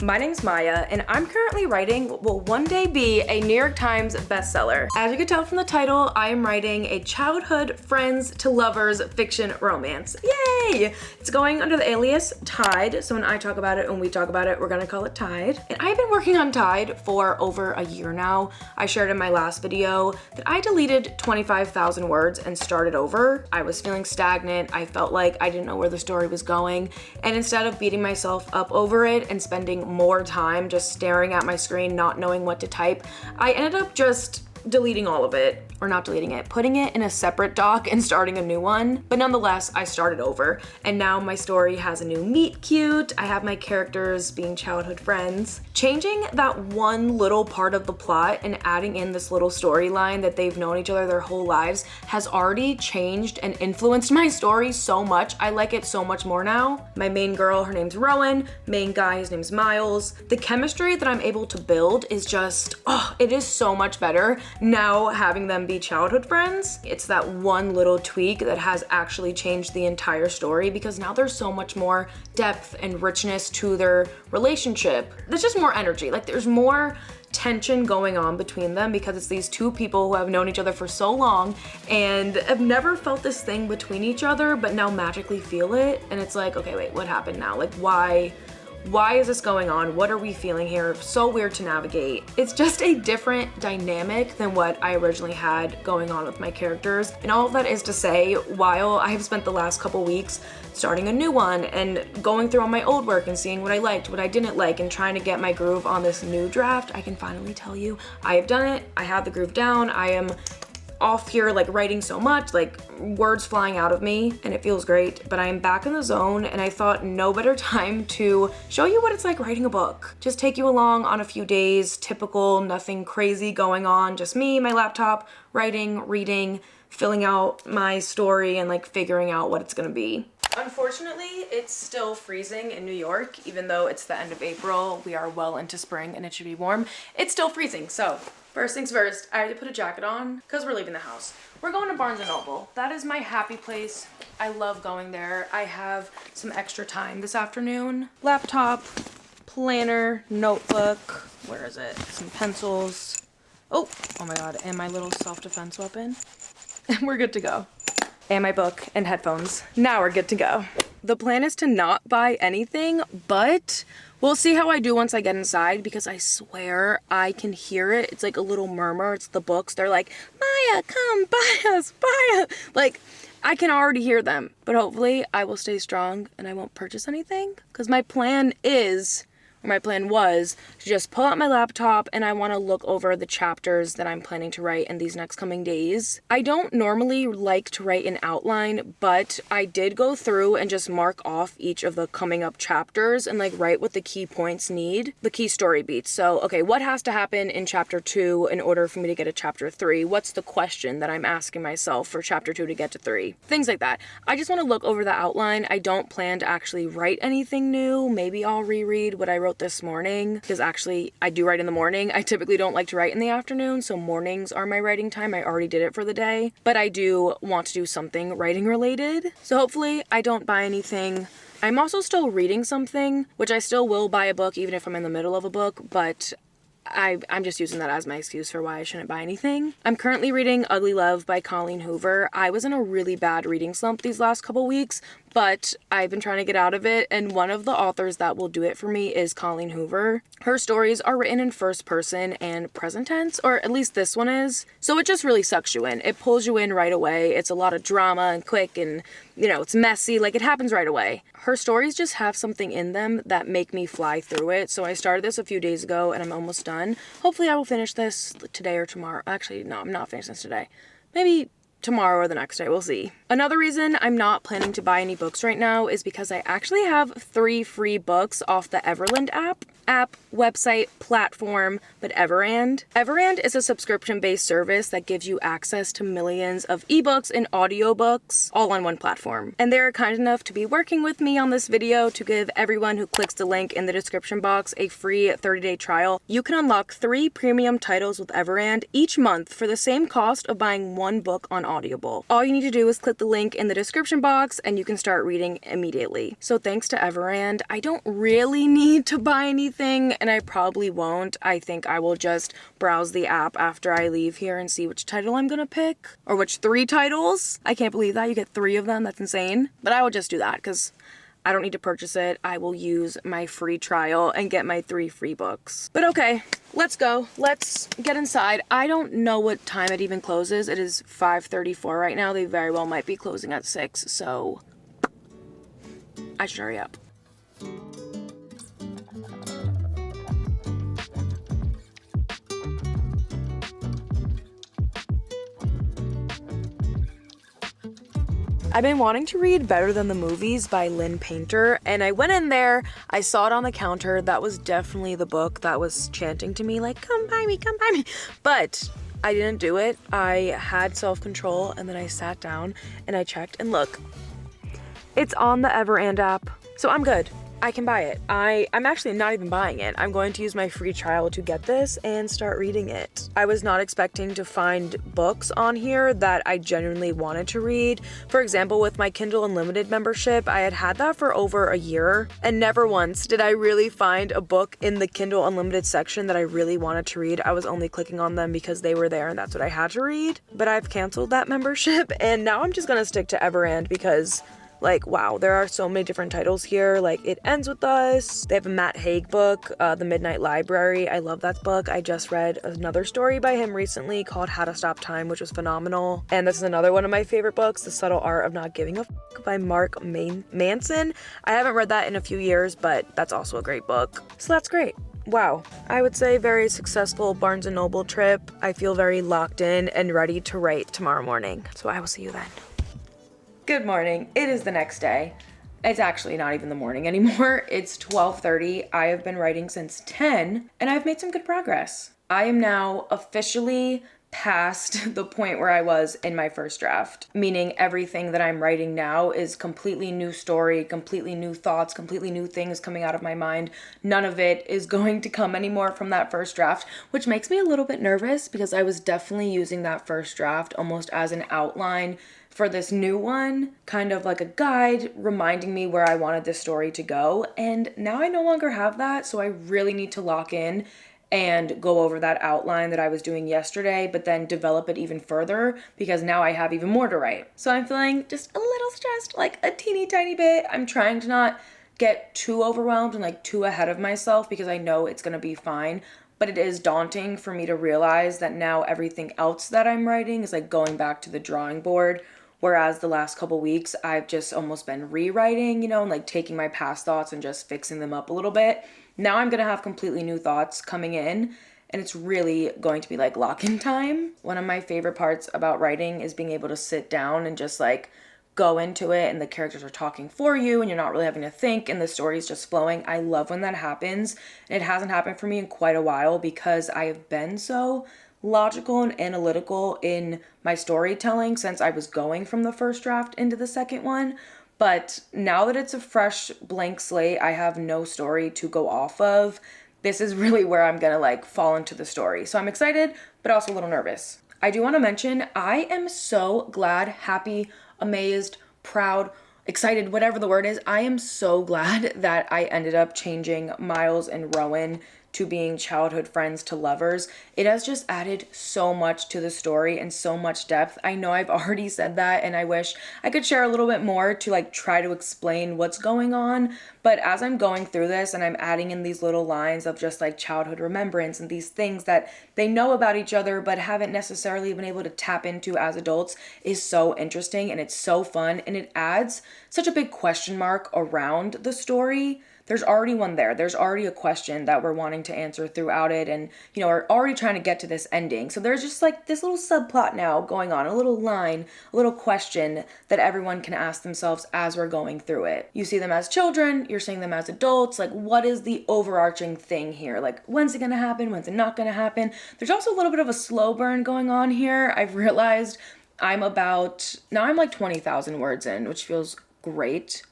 My name's Maya, and I'm currently writing what will one day be a New York Times bestseller. As you can tell from the title, I am writing a childhood friends to lovers fiction romance. Yay! It's going under the alias Tide, so when I talk about it and we talk about it, we're gonna call it Tide. And I've been working on Tide for over a year now. I shared in my last video that I deleted 25,000 words and started over. I was feeling stagnant. I felt like I didn't know where the story was going. And instead of beating myself up over it and spending more time just staring at my screen, not knowing what to type, I ended up just deleting all of it, or not deleting it, putting it in a separate doc and starting a new one. But nonetheless, I started over, and now my story has a new meet cute. I have my characters being childhood friends. Changing that one little part of the plot and adding in this little storyline that they've known each other their whole lives has already changed and influenced my story so much. I like it so much more now. My main girl, her name's Rowan. Main guy, his name's Miles. The chemistry that I'm able to build is just, it is so much better now having them be childhood friends. It's that one little tweak that has actually changed the entire story, because now there's so much more depth and richness to their relationship. There's just more energy, like there's more tension going on between them because it's these two people who have known each other for so long and have never felt this thing between each other, but now magically feel it. And it's like, okay, wait, what happened now? Like, why is this going on? What are we feeling here? So weird to navigate. It's just a different dynamic than what I originally had going on with my characters. And all of that is to say, while I have spent the last couple weeks starting a new one and going through all my old work and seeing what I liked, what I didn't like, and trying to get my groove on this new draft, I can finally tell you I have done it. I have the groove down. I am off here like writing so much, like words flying out of me, and it feels great, but I am back in the zone, and I thought no better time to show you what it's like writing a book. Just take you along on a few days, typical, nothing crazy going on, just me, my laptop, writing, reading, filling out my story, and like figuring out what it's gonna be. Unfortunately, it's still freezing in New York, even though it's the end of April. We are well into spring and it should be warm. It's still freezing, so first things first, I had to put a jacket on because we're leaving the house. We're going to Barnes & Noble. That is my happy place. I love going there. I have some extra time this afternoon. Laptop, planner, notebook, where is it? Some pencils. Oh my God, and my little self-defense weapon. And we're good to go. And my book and headphones. Now we're good to go. The plan is to not buy anything, but we'll see how I do once I get inside, because I swear I can hear it. It's like a little murmur. It's the books. They're like, Maya, come buy us, buy us. Like, I can already hear them, but hopefully I will stay strong and I won't purchase anything, because my plan was to just pull out my laptop and I want to look over the chapters that I'm planning to write in these next coming days. I don't normally like to write an outline, but I did go through and just mark off each of the coming up chapters and like write what the key points need, the key story beats. So, okay, what has to happen in chapter 2 in order for me to get to chapter 3? What's the question that I'm asking myself for chapter 2 to get to 3? Things like that. I just want to look over the outline. I don't plan to actually write anything new. Maybe I'll reread what I wrote this morning, because actually I do write in the morning. I typically don't like to write in the afternoon, so mornings are my writing time. I already did it for the day, but I do want to do something writing related. So hopefully I don't buy anything. I'm also still reading something, which I still will buy a book even if I'm in the middle of a book, but I'm just using that as my excuse for why I shouldn't buy anything. I'm currently reading Ugly Love by Colleen Hoover. I was in a really bad reading slump these last couple weeks, but I've been trying to get out of it, and one of the authors that will do it for me is Colleen Hoover. Her stories are written in first person and present tense, or at least this one is, so it just really sucks you in. It pulls you in right away. It's a lot of drama and quick, and it's messy, like it happens right away. Her stories just have something in them that make me fly through it, so I started this a few days ago and I'm almost done. Hopefully I will finish this today or tomorrow. Actually, no, I'm not finishing this today. Maybe tomorrow or the next day, we'll see. Another reason I'm not planning to buy any books right now is because I actually have 3 free books off the Everland app, website, platform, but Everand. Everand is a subscription-based service that gives you access to millions of ebooks and audiobooks all on one platform. And they're kind enough to be working with me on this video to give everyone who clicks the link in the description box a free 30-day trial. You can unlock 3 premium titles with Everand each month for the same cost of buying 1 book on Audible. All you need to do is click the link in the description box and you can start reading immediately. So thanks to Everand. I don't really need to buy anything and I probably won't. I think I will just browse the app after I leave here and see which title I'm gonna pick, or which 3 titles. I can't believe that you get 3 of them. That's insane. But I will just do that because I don't need to purchase it. I will use my free trial and get my 3 free books. But okay, let's go. Let's get inside. I don't know what time it even closes. It is 5:34 right now. They very well might be closing at 6, so I should hurry up. I've been wanting to read Better Than the Movies by Lynn Painter, and I went in there, I saw it on the counter. That was definitely the book that was chanting to me like, come buy me, come buy me. But I didn't do it. I had self-control, and then I sat down and I checked, and look, it's on the Everand app, so I'm good. I can buy it. I'm actually not even buying it. I'm going to use my free trial to get this and start reading it. I was not expecting to find books on here that I genuinely wanted to read. For example, with my Kindle Unlimited membership, I had that for over a year, and never once did I really find a book in the Kindle Unlimited section that I really wanted to read. I was only clicking on them because they were there and that's what I had to read. But I've canceled that membership and now I'm just gonna stick to Everand because, like, wow, there are so many different titles here. Like, It Ends With Us. They have a Matt Haig book, The Midnight Library. I love that book. I just read another story by him recently called How to Stop Time, which was phenomenal. And this is another one of my favorite books, The Subtle Art of Not Giving a F*** by Mark Manson. I haven't read that in a few years, but that's also a great book. So that's great. Wow, I would say very successful Barnes & Noble trip. I feel very locked in and ready to write tomorrow morning. So I will see you then. Good morning. It is the next day. It's actually not even the morning anymore. It's 12:30. I have been writing since 10 and I've made some good progress. I am now officially past the point where I was in my first draft, meaning everything that I'm writing now is completely new story, completely new thoughts, completely new things coming out of my mind. None of it is going to come anymore from that first draft, which makes me a little bit nervous because I was definitely using that first draft almost as an outline for this new one, kind of like a guide reminding me where I wanted this story to go. And now I no longer have that, so I really need to lock in and go over that outline that I was doing yesterday, but then develop it even further because now I have even more to write. So I'm feeling just a little stressed, like a teeny tiny bit. I'm trying to not get too overwhelmed and like too ahead of myself because I know it's gonna be fine. But it is daunting for me to realize that now everything else that I'm writing is like going back to the drawing board. Whereas the last couple weeks, I've just almost been rewriting, you know, and like taking my past thoughts and just fixing them up a little bit. Now I'm going to have completely new thoughts coming in, and it's really going to be like lock-in time. One of my favorite parts about writing is being able to sit down and just like go into it and the characters are talking for you and you're not really having to think and the story's just flowing. I love when that happens. And it hasn't happened for me in quite a while because I have been so logical and analytical in my storytelling since I was going from the first draft into the second one. But now that it's a fresh blank slate, I have no story to go off of. This is really where I'm gonna like fall into the story. So I'm excited, but also a little nervous. I do want to mention, I am so glad, happy, amazed, proud, excited, whatever the word is. I am so glad that I ended up changing Miles and Rowan to being childhood friends to lovers. It has just added so much to the story and so much depth. I know I've already said that and I wish I could share a little bit more to like try to explain what's going on. But as I'm going through this and I'm adding in these little lines of just like childhood remembrance and these things that they know about each other but haven't necessarily been able to tap into as adults is so interesting and it's so fun and it adds such a big question mark around the story. There's already one there. There's already a question that we're wanting to answer throughout it and, you know, we're already trying to get to this ending. So there's just like this little subplot now going on, a little line, a little question that everyone can ask themselves as we're going through it. You see them as children, you're seeing them as adults, like what is the overarching thing here? Like when's it gonna happen? When's it not gonna happen? There's also a little bit of a slow burn going on here. I've realized I'm like 20,000 words in, which feels great.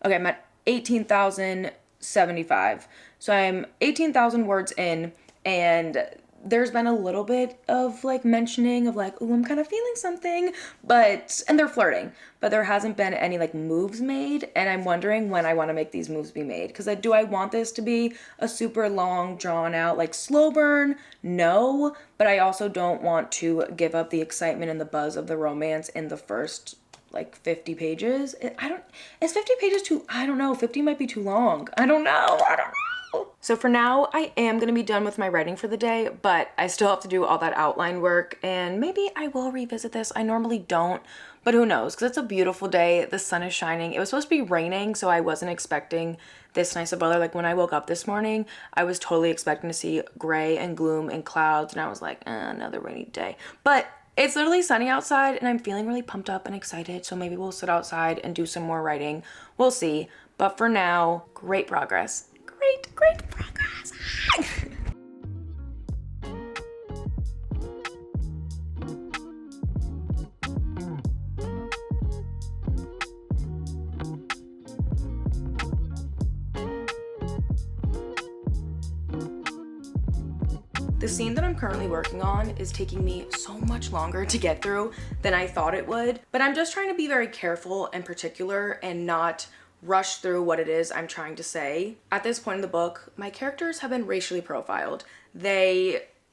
Okay, I'm at 18,075. So I'm 18,000 words in, and there's been a little bit of like mentioning of like, oh, I'm kind of feeling something, and they're flirting, but there hasn't been any like moves made. And I'm wondering when I want to make these moves be made. Cause do I want this to be a super long, drawn out, like slow burn? No, but I also don't want to give up the excitement and the buzz of the romance in the first like 50 pages. Is 50 pages too, I don't know, 50 might be too long. I don't know. So for now, I am gonna be done with my writing for the day, but I still have to do all that outline work, and maybe I will revisit this. I normally don't, but who knows, because it's a beautiful day, the sun is shining. It was supposed to be raining, so I wasn't expecting this nice of weather. Like when I woke up this morning, I was totally expecting to see gray and gloom and clouds, and I was like, another rainy day. But it's literally sunny outside, and I'm feeling really pumped up and excited, so maybe we'll sit outside and do some more writing. We'll see. But for now, great progress. Great progress. The scene that I'm currently working on is taking me so much longer to get through than I thought it would, but I'm just trying to be very careful and particular and not rush through what it is I'm trying to say. At this point in the book, my characters have been racially profiled.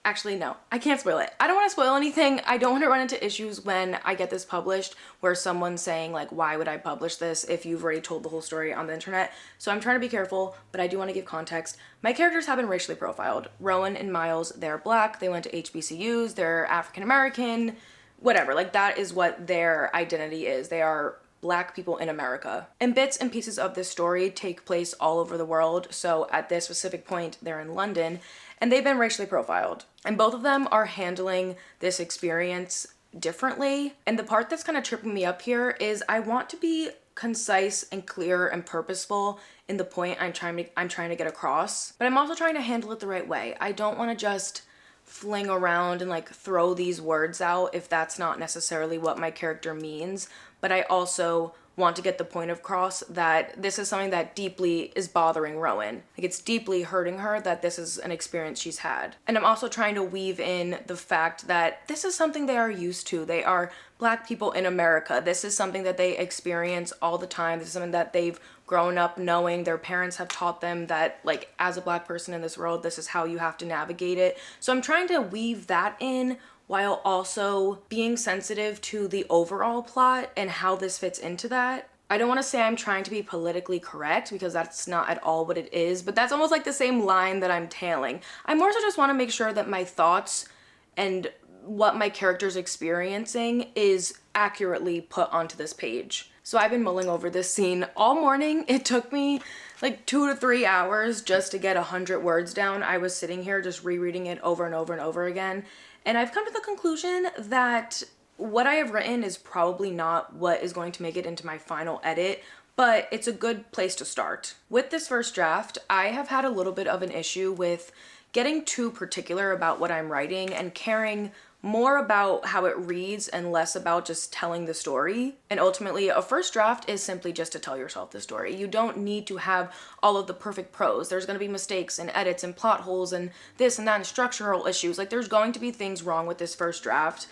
Actually, no, I can't spoil it. I don't want to spoil anything. I don't want to run into issues when I get this published where someone's saying like, why would I publish this if you've already told the whole story on the internet? So I'm trying to be careful, but I do want to give context. My characters have been racially profiled. Rowan and Miles, they're Black, they went to HBCUs, they're African American, whatever. Like that is what their identity is. They are Black people in America. And bits and pieces of this story take place all over the world. So at this specific point, they're in London, and they've been racially profiled. And both of them are handling this experience differently. And the part that's kind of tripping me up here is I want to be concise and clear and purposeful in the point I'm trying to get across, but I'm also trying to handle it the right way. I don't want to just fling around and like throw these words out if that's not necessarily what my character means, but I also want to get the point across that this is something that deeply is bothering Rowan. Like it's deeply hurting her that this is an experience she's had. And I'm also trying to weave in the fact that this is something they are used to. They are Black people in America. This is something that they experience all the time. This is something that they've grown up knowing. Their parents have taught them that like as a Black person in this world, this is how you have to navigate it. So I'm trying to weave that in while also being sensitive to the overall plot and how this fits into that. I don't want to say I'm trying to be politically correct because that's not at all what it is, but that's almost like the same line that I'm tailing. I more so just want to make sure that my thoughts and what my character's experiencing is accurately put onto this page. So I've been mulling over this scene all morning. It took me like 2 to 3 hours just to get 100 words down. I was sitting here just rereading it over and over and over again. And I've come to the conclusion that what I have written is probably not what is going to make it into my final edit, but it's a good place to start. With this first draft, I have had a little bit of an issue with getting too particular about what I'm writing and caring more about how it reads and less about just telling the story. And ultimately, a first draft is simply just to tell yourself the story. You don't need to have all of the perfect prose. There's going to be mistakes and edits and plot holes and this and that and structural issues. Like there's going to be things wrong with this first draft.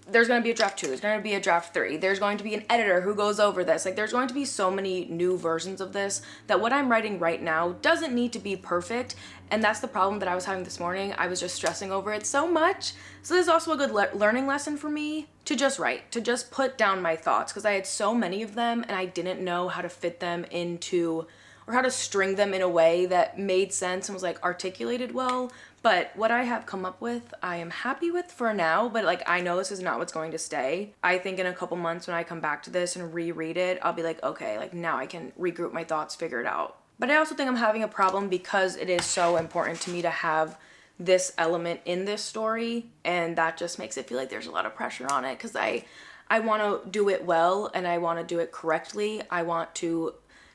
There's going to be a draft 2, there's going to be a draft 3, there's going to be an editor who goes over this. Like there's going to be so many new versions of this that what I'm writing right now doesn't need to be perfect. And that's the problem that I was having this morning. I was just stressing over it so much. So this is also a good learning lesson for me to just write, to just put down my thoughts, because I had so many of them and I didn't know how to fit them into, or how to string them in a way that made sense and was like articulated well. But what I have come up with, I am happy with for now, but like I know this is not what's going to stay. I think in a couple months when I come back to this and reread it, I'll be like, okay, like now I can regroup my thoughts, figure it out. But I also think I'm having a problem because it is so important to me to have this element in this story, and that just makes it feel like there's a lot of pressure on it because I want to do it well and I want to do it correctly. I want to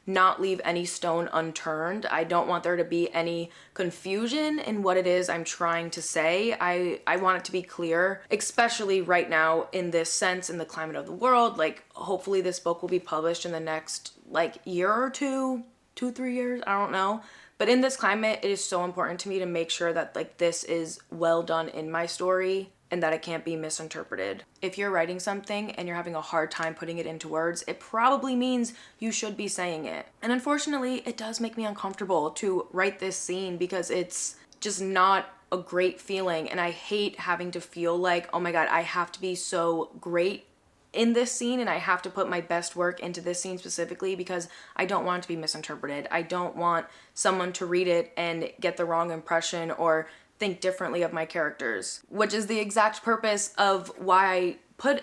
not leave any stone unturned. I don't want there to be any confusion in what it is I'm trying to say. I want it to be clear, especially right now in this sense, in the climate of the world. Like hopefully this book will be published in the next like year or two, 2-3 years, I don't know. But in this climate, it is so important to me to make sure that like this is well done in my story and that it can't be misinterpreted. If you're writing something and you're having a hard time putting it into words, it probably means you should be saying it. And unfortunately, it does make me uncomfortable to write this scene because it's just not a great feeling. And I hate having to feel like, oh my God, I have to be so great in this scene and I have to put my best work into this scene specifically because I don't want it to be misinterpreted. I don't want someone to read it and get the wrong impression or think differently of my characters, which is the exact purpose of why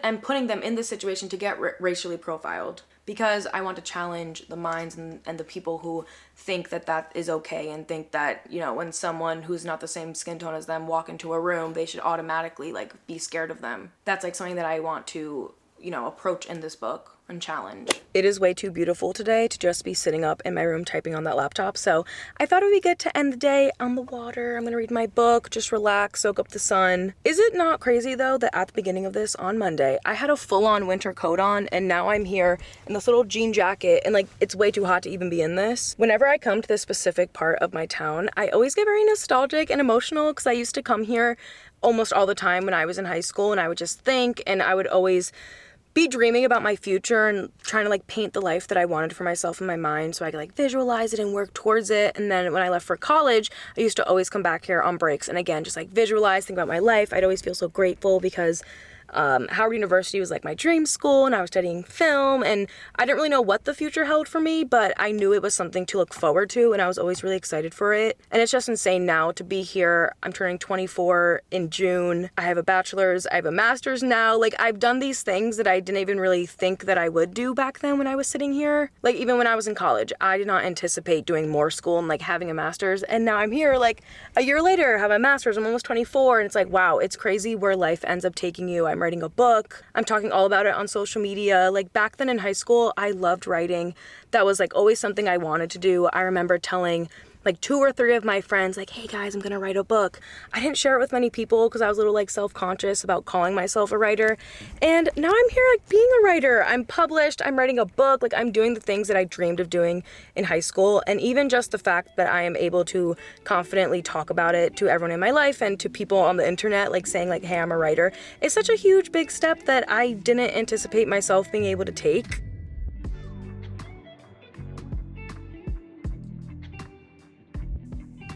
I'm putting them in this situation to get racially profiled, because I want to challenge the minds and the people who think that that is okay and think that, you know, when someone who's not the same skin tone as them walk into a room, they should automatically like be scared of them. That's like something that I want to, you know, approach in this book and challenge. It is way too beautiful today to just be sitting up in my room typing on that laptop, so I thought it would be good to end the day on the water. I'm gonna read my book, just relax, soak up the sun. Is it not crazy though that at the beginning of this on Monday, I had a full-on winter coat on and now I'm here in this little jean jacket and like it's way too hot to even be in this. Whenever I come to this specific part of my town, I always get very nostalgic and emotional because I used to come here almost all the time when I was in high school and I would just think and I would always be dreaming about my future and trying to like paint the life that I wanted for myself in my mind so I could like visualize it and work towards it. And then when I left for college, I used to always come back here on breaks and again just like visualize, think about my life. I'd always feel so grateful because Howard University was like my dream school and I was studying film and I didn't really know what the future held for me, but I knew it was something to look forward to and I was always really excited for it. And it's just insane now to be here. I'm turning 24 in June. I have a bachelor's, I have a master's now. Like I've done these things that I didn't even really think that I would do back then when I was sitting here. Like even when I was in college, I did not anticipate doing more school and like having a master's. And now I'm here like a year later, have a master's, I'm almost 24. And it's like, wow, it's crazy where life ends up taking you. I'm writing a book. I'm talking all about it on social media. Like back then in high school, I loved writing. That was like always something I wanted to do. I remember telling like 2 or 3 of my friends, like, hey guys, I'm gonna write a book. I didn't share it with many people because I was a little like self-conscious about calling myself a writer. And now I'm here like being a writer. I'm published, I'm writing a book, like I'm doing the things that I dreamed of doing in high school. And even just the fact that I am able to confidently talk about it to everyone in my life and to people on the internet, like saying like, hey, I'm a writer, is such a huge, big step that I didn't anticipate myself being able to take.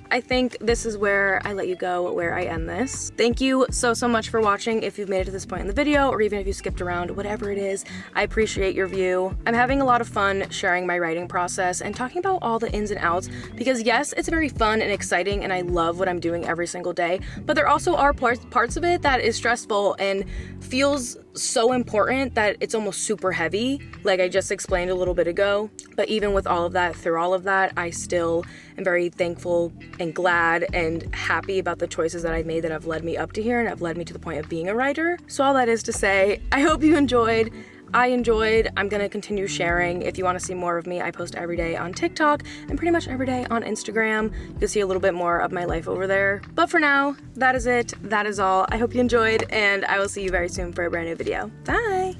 I think this is where I let you go, where I end this. Thank you so much for watching. If you've made it to this point in the video, or even if you skipped around, whatever it is, I appreciate your view. I'm having a lot of fun sharing my writing process and talking about all the ins and outs because yes, it's very fun and exciting and I love what I'm doing every single day, but there also are parts of it that is stressful and feels so important that it's almost super heavy, like I just explained a little bit ago. But even with all of that, through all of that, I still am very thankful and glad and happy about the choices that I've made that have led me up to here and have led me to the point of being a writer. So all that is to say, I hope you enjoyed. I enjoyed. I'm gonna continue sharing. If you want to see more of me, I post every day on TikTok and pretty much every day on Instagram. You'll see a little bit more of my life over there. But for now, that is it. That is all. I hope you enjoyed and I will see you very soon for a brand new video. Bye!